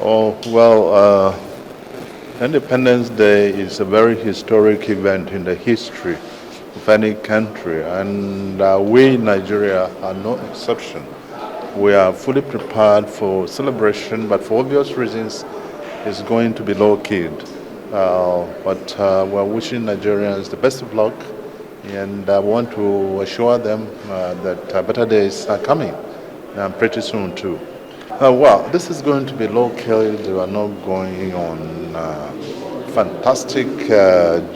Oh, well, Independence Day is a very historic event in the history of any country, and we in Nigeria are no exception. We are fully prepared for celebration, but for obvious reasons, it's going to be low-keyed. But we're wishing Nigerians the best of luck, and I want to assure them that better days are coming, pretty soon too. Well, this is going to be local. They are not going on fantastic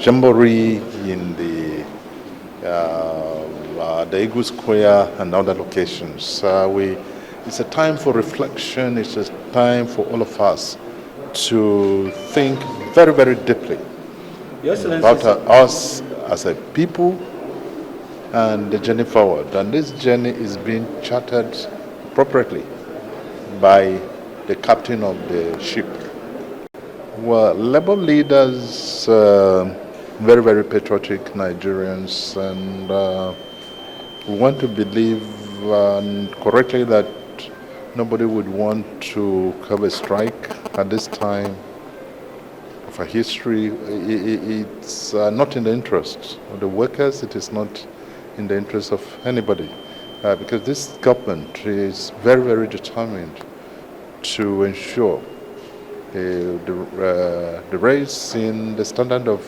jamboree in the Igbo Square and other locations. It's a time for reflection. It's a time for all of us to think very, very deeply about us as a people and the journey forward. And this journey is being charted appropriately by the captain of the ship. Well, Labour leaders, very, very patriotic Nigerians, and we want to believe correctly that nobody would want to have a strike at this time of a history. It's not in the interest of the workers. It is not in the interest of anybody, because this government is very, very determined to ensure the raise in the standard of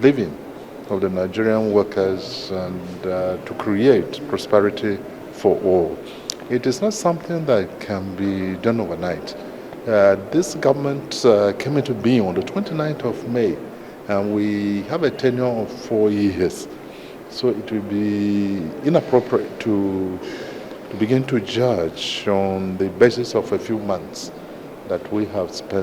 living of the Nigerian workers and to create prosperity for all. It is not something that can be done overnight. This government came into being on the 29th of May, and we have a tenure of 4 years. So it will be inappropriate to begin to judge on the basis of a few months that we have spent